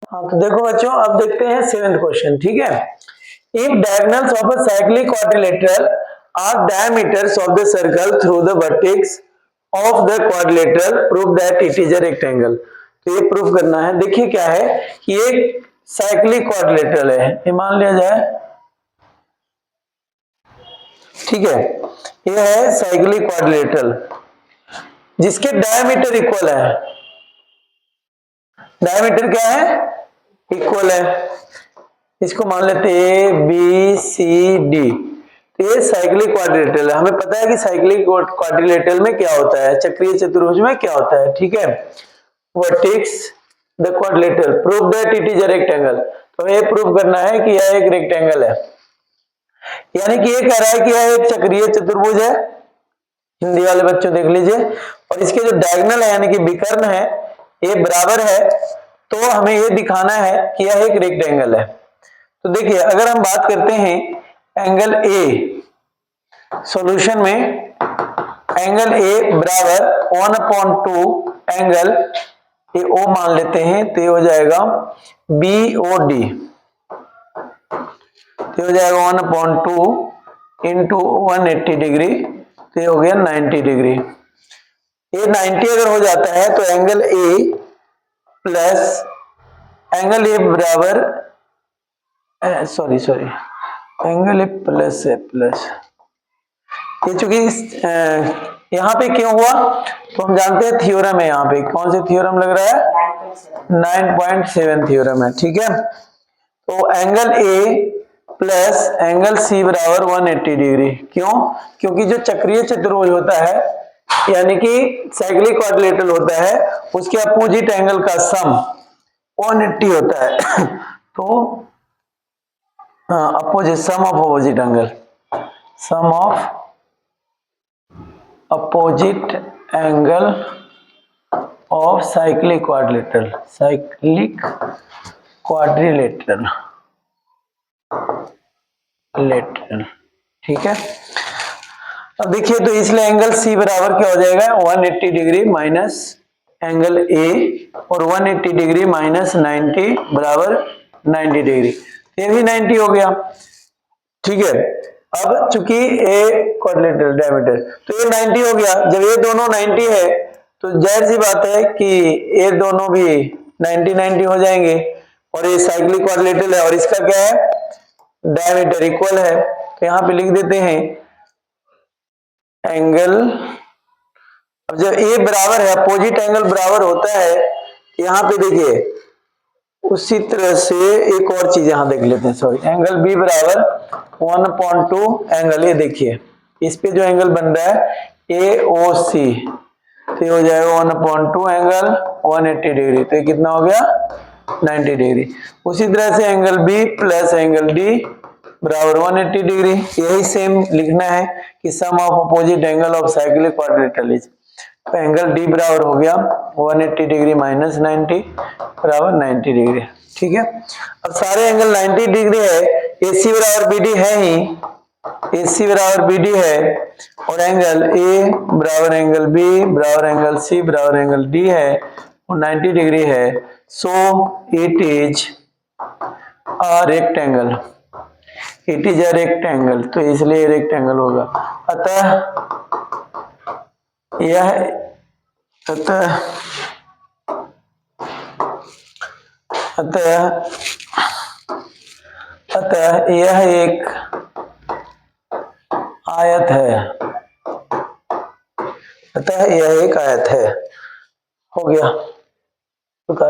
हाँ तो देखो बच्चों, अब देखते हैं 7th क्वेश्चन। ठीक है, if diagonals of a cyclic quadrilateral are diameters of the circle through the vertex of the quadrilateral, prove that it is a rectangle. तो ये प्रूफ करना है। देखिए क्या है कि ये साइक्लिक क्वाड्रिलेटरल है, ये मान लिया जाए। ठीक है, ये है साइक्लिक क्वाड्रिलेटरल जिसके डायमीटर इक्वल है। डायमीटर क्या है? इक्वल है। इसको मान लेते हैं बी सी डी। तो ये साइक्लिक क्वाड्रिलेटरल है। हमें पता है कि साइक्लिक क्वाड्रिलेटरल में क्या होता है, चक्रीय चतुर्भुज में क्या होता है। ठीक है, vertex the quadrilateral, prove that it is a rectangle. तो ये प्रूव करना है कि यह एक रेक्टेंगल है, यानी कि ये कह रहा है कि यह एक चक्रीय चतुर्भुज है। हिंदी वाले बच्चों देख लीजिए, और इसके जो डायगोनल है यानी कि विकर्ण है ये बराबर है, तो हमें ये दिखाना है कि यह एक रेक्टेंगल है। तो देखिए, अगर हम बात करते हैं एंगल ए, सॉल्यूशन में एंगल ए बराबर 1/2 एंगल ए ओ मान लेते हैं, तो ये हो जाएगा बी ओ डी। तो हो जाएगा 1/2 इंटू 180 डिग्री, तो ये हो गया 90 डिग्री। ये 90 अगर हो जाता है तो angle A plus angle A बराबर सॉरी एंगल ए प्लस है प्लस, ये चूंकि यहाँ पे क्यों हुआ तो हम जानते हैं थ्योरम है। यहाँ पे कौन से थ्योरम लग रहा है? 9.7 थ्योरम है। ठीक है, तो angle A plus angle C बराबर 180 डिग्री। क्यों? क्योंकि जो चक्रीय चतुर्भुज होता है यानी कि साइक्लिक क्वाड्रिलेटरल होता है, उसके अपोजिट एंगल का सम 180 होता है। तो opposite sum of opposite angle, sum of opposite angle of cyclic quadrilateral, cyclic quadrilateral lateral. ठीक है, अब देखिए तो इसलिए एंगल सी बराबर क्या हो जाएगा? 180 डिग्री माइनस एंगल ए, और 180 डिग्री माइनस 90 बराबर 90 डिग्री। ये भी 90 हो गया। ठीक है, अब चूंकि ए क्वाड्रिलेटरल डायमीटर, तो ये 90 हो गया। जब ये दोनों 90 है तो जाहिर सी बात है कि ये दोनों भी 90 हो जाएंगे, और ये साइक्लिक क्वाड्रिलेटरल है और इसका क्या है? डायमीटर इक्वल है। तो यहां पे लिख देते हैं एंगल, अब जब ए बराबर है, अपोजिट एंगल बराबर होता है, यहां पे देखिए उसी तरह से एक और चीज यहां देख लेते हैं। सॉरी, एंगल बी बराबर 1/2 एंगल, ये देखिए इस पे जो एंगल बन रहा है ए ओ सी, तो हो जाएगा 1/2 एंगल 180 डिग्री। तो ये कितना हो गया? 90 डिग्री। उसी तरह से angle B plus angle D बराबर 180 डिग्री। यही सेम लिखना है कि sum of opposite angle of cyclic quadrilateral is, तो एंगल डी बराबर हो गया 180 डिग्री माइनस 90 बराबर 90 डिग्री। ठीक है, अब सारे एंगल 90 डिग्री है, AC बराबर BD है ही, AC बराबर BD है, और एंगल A बराबर एंगल B बराबर एंगल C बराबर एंगल D है, और 90 डिग्री है। So it is a rectangle, it is a rectangle, तो इसलिए रेक्टेंगल होगा। अतः यह अतः यह एक आयत है। अतः यह एक आयत है। हो गया।